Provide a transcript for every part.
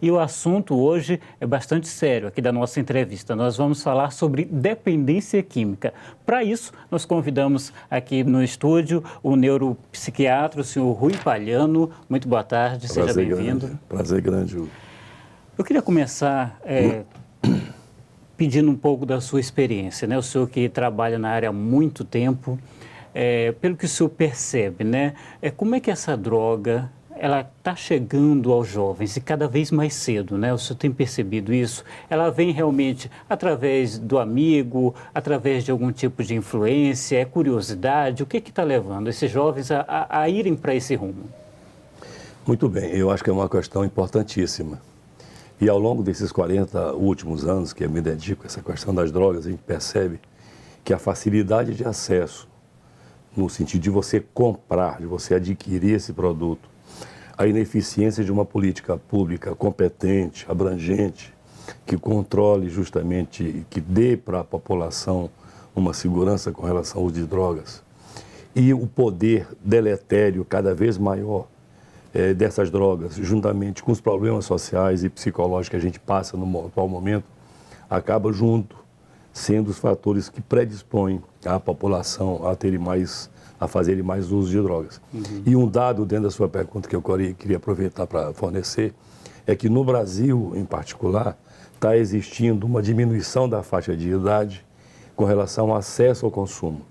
E o assunto hoje é bastante sério aqui da nossa entrevista. Nós vamos falar sobre dependência química. Para isso, nós convidamos aqui no estúdio o neuropsiquiatra, o senhor Rui Palhano. Muito boa tarde, seja bem-vindo. Prazer grande, Hugo. Eu queria começar pedindo um pouco da sua experiência, né? O senhor que trabalha na área há muito tempo, pelo que o senhor percebe, né? Como é que essa droga ela está chegando aos jovens e cada vez mais cedo, né? O senhor tem percebido isso? Ela vem realmente através do amigo, através de algum tipo de influência, curiosidade? O que está levando esses jovens a irem para esse rumo? Muito bem, eu acho que é uma questão importantíssima. E ao longo desses 40 últimos anos que eu me dedico a essa questão das drogas, a gente percebe que a facilidade de acesso, no sentido de você comprar, de você adquirir esse produto, a ineficiência de uma política pública competente, abrangente, que controle justamente, que dê para a população uma segurança com relação ao uso de drogas, e o poder deletério cada vez maior dessas drogas, juntamente com os problemas sociais e psicológicos que a gente passa no atual momento, acaba junto sendo os fatores que predispõem a população a fazerem mais uso de drogas. E um dado dentro da sua pergunta que eu queria aproveitar para fornecer é que no Brasil, em particular, está existindo uma diminuição da faixa de idade com relação ao acesso ao consumo.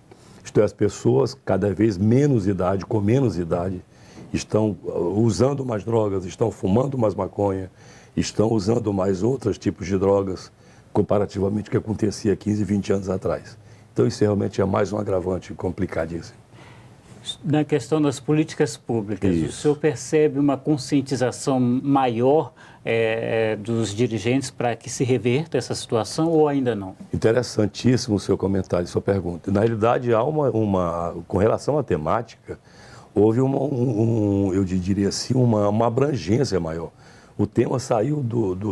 Isto é, as pessoas cada vez com menos idade, estão usando mais drogas, estão fumando mais maconha, estão usando mais outros tipos de drogas, comparativamente ao que acontecia 15, 20 anos atrás. Então isso realmente é mais um agravante complicadíssimo. Na questão das políticas públicas, Isso. O senhor percebe uma conscientização maior dos dirigentes para que se reverta essa situação ou ainda não? Interessantíssimo o seu comentário, sua pergunta. Na realidade, há com relação à temática, houve eu diria assim, uma abrangência maior. O tema saiu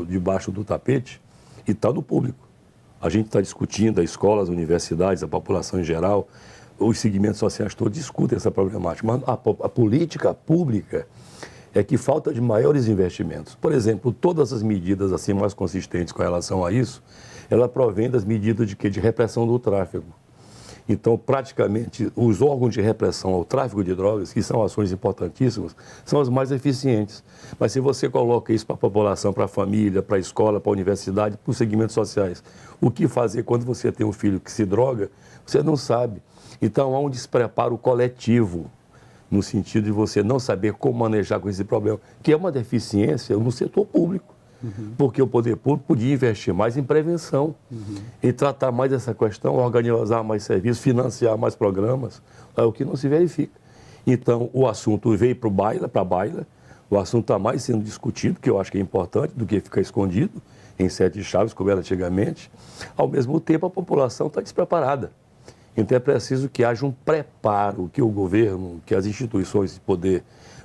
debaixo do tapete e está no público. A gente está discutindo, as escolas, as universidades, a população em geral, os segmentos sociais todos discutem essa problemática. Mas a política pública é que falta de maiores investimentos. Por exemplo, todas as medidas assim mais consistentes com relação a isso, ela provém das medidas de repressão do tráfico. Então, praticamente, os órgãos de repressão ao tráfico de drogas, que são ações importantíssimas, são as mais eficientes. Mas se você coloca isso para a população, para a família, para a escola, para a universidade, para os segmentos sociais, o que fazer quando você tem um filho que se droga, você não sabe. Então, há um despreparo coletivo, no sentido de você não saber como manejar com esse problema, que é uma deficiência no setor público. Porque o poder público podia investir mais em prevenção, em tratar mais essa questão, organizar mais serviços, financiar mais programas, é o que não se verifica. Então, o assunto veio para a baila, o assunto está mais sendo discutido, que eu acho que é importante, do que ficar escondido em sete chaves, como era antigamente. Ao mesmo tempo, a população está despreparada. Então, é preciso que haja um preparo, que o governo, que as instituições de poder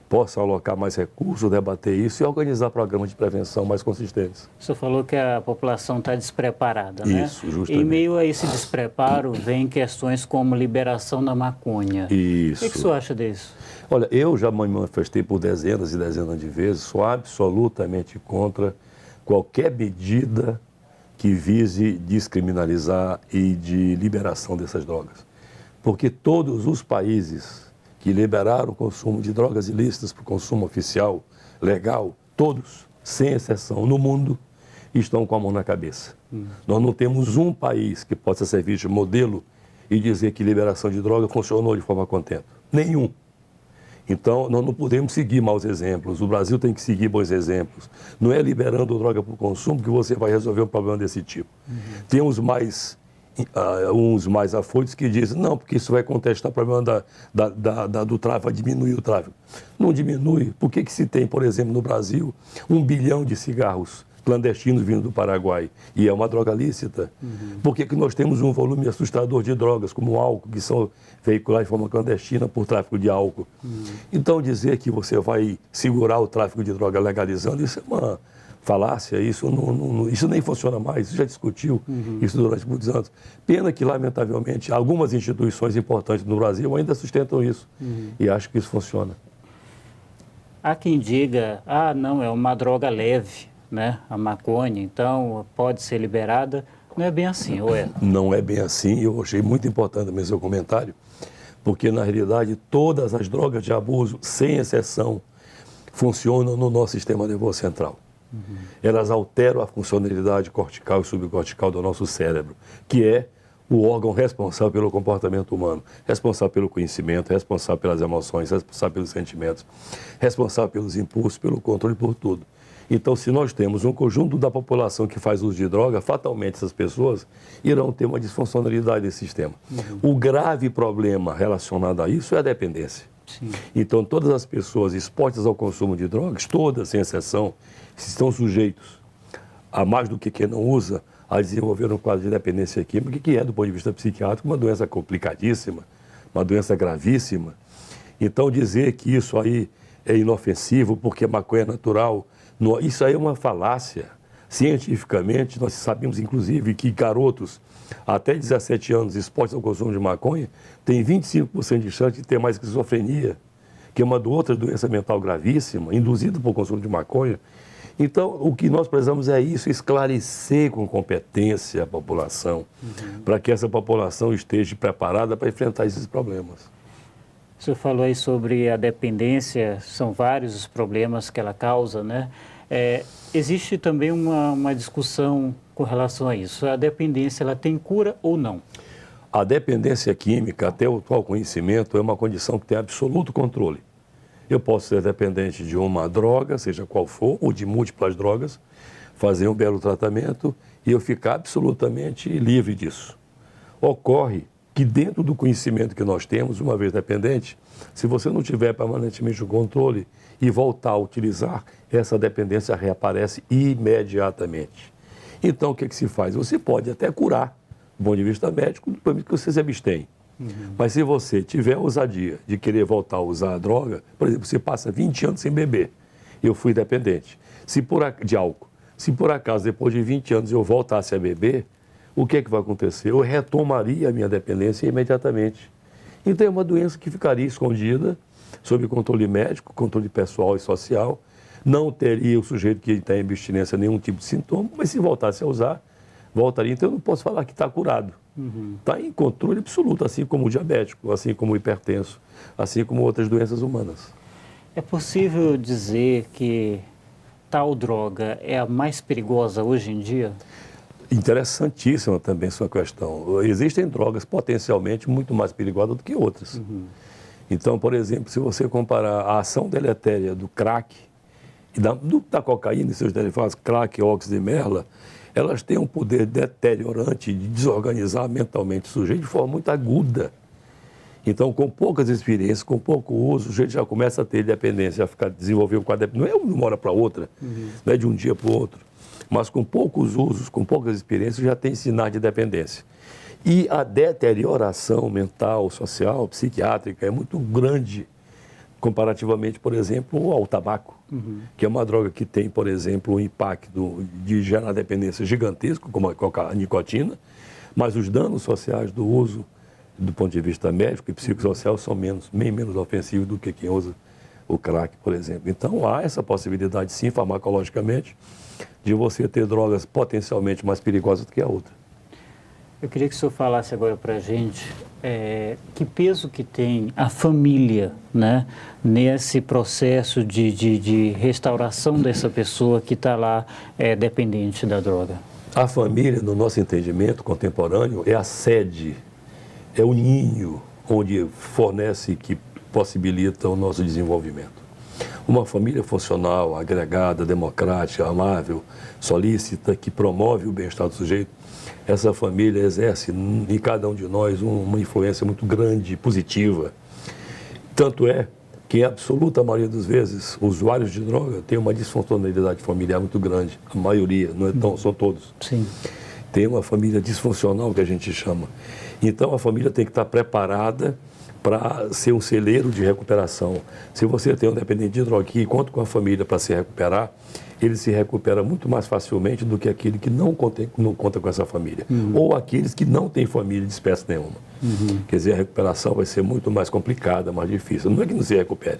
possam alocar mais recursos, debater isso e organizar programas de prevenção mais consistentes. O senhor falou que a população está despreparada, né? Isso, justamente. Em meio a esse despreparo, vem questões como liberação da maconha. Isso. O que o senhor acha disso? Olha, eu já me manifestei por dezenas e dezenas de vezes, sou absolutamente contra qualquer medida que vise descriminalizar e de liberação dessas drogas. Porque todos os países que liberaram o consumo de drogas ilícitas para o consumo oficial, legal, todos, sem exceção, no mundo, estão com a mão na cabeça. Nós não temos um país que possa servir de modelo e dizer que liberação de droga funcionou de forma contente. Nenhum. Então, nós não podemos seguir maus exemplos. O Brasil tem que seguir bons exemplos. Não é liberando droga para o consumo que você vai resolver um problema desse tipo. Tem uns mais afoitos que dizem, não, porque isso vai contestar o problema do tráfico, vai diminuir o tráfico. Não diminui. Por que se tem, por exemplo, no Brasil, 1 bilhão de cigarros clandestinos vindo do Paraguai? E é uma droga lícita. Por que nós temos um volume assustador de drogas, como o álcool, que são veiculadas de forma clandestina por tráfico de álcool? Então, dizer que você vai segurar o tráfico de droga legalizando, isso é uma falácia, isso nem funciona mais, isso já discutiu isso durante muitos anos. Pena que, lamentavelmente, algumas instituições importantes no Brasil ainda sustentam isso e acho que isso funciona. Há quem diga, não, é uma droga leve, né? A maconha, então, pode ser liberada. Não é bem assim, ou é? Não é bem assim. Eu achei muito importante também seu comentário, porque, na realidade, todas as drogas de abuso, sem exceção, funcionam no nosso sistema nervoso central. Elas alteram a funcionalidade cortical e subcortical do nosso cérebro, que é o órgão responsável pelo comportamento humano, responsável pelo conhecimento, responsável pelas emoções, responsável pelos sentimentos, responsável pelos impulsos, pelo controle, por tudo. Então, se nós temos um conjunto da população que faz uso de droga, fatalmente essas pessoas irão ter uma disfuncionalidade desse sistema. O grave problema relacionado a isso é a dependência. Sim. Então, todas as pessoas expostas ao consumo de drogas, todas, sem exceção, estão sujeitos, a mais do que quem não usa, a desenvolver um quadro de dependência química, que é, do ponto de vista psiquiátrico, uma doença complicadíssima, uma doença gravíssima. Então, dizer que isso aí é inofensivo porque a maconha é natural, isso aí é uma falácia. Cientificamente, nós sabemos, inclusive, que garotos até 17 anos expostos ao consumo de maconha têm 25% de chance de ter mais esquizofrenia, que é uma outra doença mental gravíssima, induzida por consumo de maconha. Então, o que nós precisamos é isso, esclarecer com competência a população, para que essa população esteja preparada para enfrentar esses problemas. O senhor falou aí sobre a dependência, são vários os problemas que ela causa, né? Existe também uma discussão com relação a isso. A dependência, ela tem cura ou não? A dependência química, até o atual conhecimento, é uma condição que tem absoluto controle. Eu posso ser dependente de uma droga, seja qual for, ou de múltiplas drogas, fazer um belo tratamento e eu ficar absolutamente livre disso. Ocorre que dentro do conhecimento que nós temos, uma vez dependente, se você não tiver permanentemente o controle e voltar a utilizar, essa dependência reaparece imediatamente. Então, o que se faz? Você pode até curar, do ponto de vista médico, do ponto de vista que você se abstém. Mas se você tiver a ousadia de querer voltar a usar a droga, por exemplo, você passa 20 anos sem beber, eu fui dependente, de álcool. Se por acaso, depois de 20 anos, eu voltasse a beber, o que é que vai acontecer? Eu retomaria a minha dependência imediatamente. Então é uma doença que ficaria escondida, sob controle médico, controle pessoal e social, não teria o sujeito que está em abstinência nenhum tipo de sintoma, mas se voltasse a usar, voltaria. Então eu não posso falar que está curado. Está em controle absoluto, assim como o diabético, assim como o hipertenso, assim como outras doenças humanas. É possível dizer que tal droga é a mais perigosa hoje em dia? Interessantíssima também sua questão. Existem drogas potencialmente muito mais perigosas do que outras. Então, por exemplo, se você comparar a ação deletéria do crack e da cocaína e seus derivados, crack, óxido e merla, elas têm um poder deteriorante de desorganizar mentalmente o sujeito de forma muito aguda. Então, com poucas experiências, com pouco uso, o sujeito já começa a ter dependência, a desenvolver um quadro. Não é de uma hora para outra, não é de um dia para o outro. Mas com poucos usos, com poucas experiências, já tem sinais de dependência. E a deterioração mental, social, psiquiátrica é muito grande, comparativamente, por exemplo, ao tabaco, que é uma droga que tem, por exemplo, um impacto de gerar dependência gigantesco, como a nicotina, mas os danos sociais do uso, do ponto de vista médico e psicossocial, são bem menos ofensivos do que quem usa o crack, por exemplo. Então, há essa possibilidade, sim, farmacologicamente, de você ter drogas potencialmente mais perigosas do que a outra. Eu queria que o senhor falasse agora para a gente que peso que tem a família, né, nesse processo de restauração dessa pessoa que está lá dependente da droga. A família, no nosso entendimento contemporâneo, é a sede, é o ninho onde fornece, que possibilita o nosso desenvolvimento. Uma família funcional, agregada, democrática, amável, solícita, que promove o bem-estar do sujeito, essa família exerce em cada um de nós uma influência muito grande, positiva. Tanto é que, a absoluta maioria das vezes, usuários de droga têm uma disfuncionalidade familiar muito grande. A maioria, não é tão, são todos. Sim. Tem uma família disfuncional, que a gente chama. Então, a família tem que estar preparada para ser um celeiro de recuperação. Se você tem um dependente de droga que conta com a família para se recuperar, ele se recupera muito mais facilmente do que aquele que não conta com essa família. Ou aqueles que não têm família de espécie nenhuma. Quer dizer, a recuperação vai ser muito mais complicada, mais difícil. Não é que não se recupere,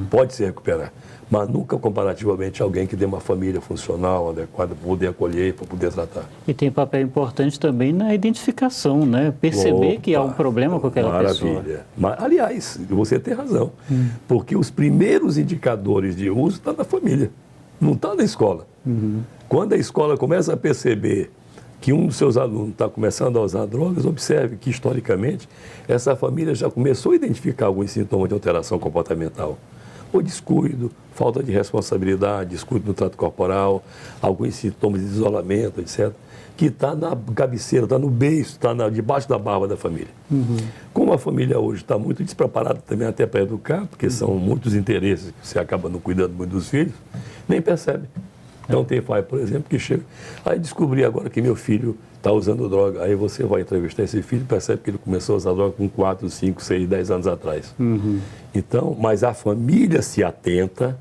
pode se recuperar, mas nunca comparativamente a alguém que tem uma família funcional, adequada, para poder acolher, para poder tratar. E tem papel importante também na identificação, né? Perceber que há um problema com aquela pessoa. Maravilha. Aliás, você tem razão, porque os primeiros indicadores de uso estão na família, não está na escola. Quando a escola começa a perceber que um dos seus alunos está começando a usar drogas, observe que, historicamente, essa família já começou a identificar alguns sintomas de alteração comportamental. O descuido, falta de responsabilidade, descuido no trato corporal, alguns sintomas de isolamento, etc., que está na cabeceira, está no beiço, está debaixo da barba da família. Como a família hoje está muito despreparada também até para educar, porque são muitos interesses que você acaba não cuidando muito dos filhos, nem percebe. Então tem pai, por exemplo, que chega, aí descobri agora que meu filho está usando droga, aí você vai entrevistar esse filho e percebe que ele começou a usar droga com 4, 5, 6, 10 anos atrás. Então, mas a família se atenta,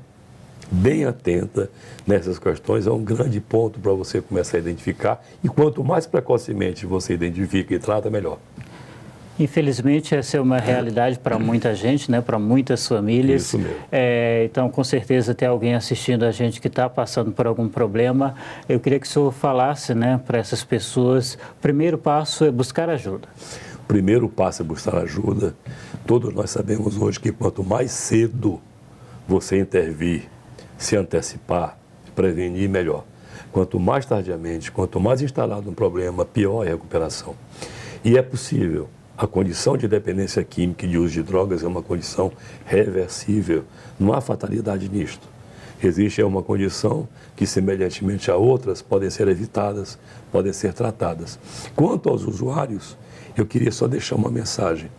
bem atenta nessas questões, é um grande ponto para você começar a identificar, e quanto mais precocemente você identifica e trata, melhor. Infelizmente, essa é uma realidade para muita gente, né? Para muitas famílias. Isso mesmo. Então, com certeza, tem alguém assistindo a gente que está passando por algum problema. Eu queria que o senhor falasse, né, para essas pessoas, o primeiro passo é buscar ajuda. O primeiro passo é buscar ajuda. Todos nós sabemos hoje que quanto mais cedo você intervir, se antecipar, prevenir, melhor. Quanto mais tardiamente, quanto mais instalado um problema, pior é a recuperação. E é possível. A condição de dependência química e de uso de drogas é uma condição reversível. Não há fatalidade nisto. Existe uma condição que, semelhantemente a outras, podem ser evitadas, podem ser tratadas. Quanto aos usuários, eu queria só deixar uma mensagem.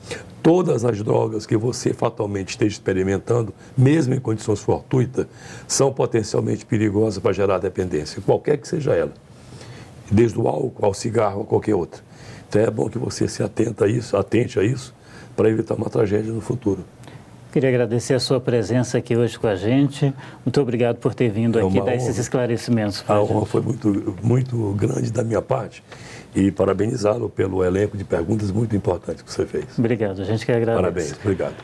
Todas as drogas que você fatalmente esteja experimentando, mesmo em condições fortuitas, são potencialmente perigosas para gerar dependência, qualquer que seja ela. Desde o álcool ao cigarro, a qualquer outra. Então é bom que você se atente a isso, para evitar uma tragédia no futuro. Queria agradecer a sua presença aqui hoje com a gente. Muito obrigado por ter vindo aqui dar esses esclarecimentos. A honra foi muito grande da minha parte e parabenizá-lo pelo elenco de perguntas muito importantes que você fez. Obrigado, a gente que agradece. Parabéns, obrigado.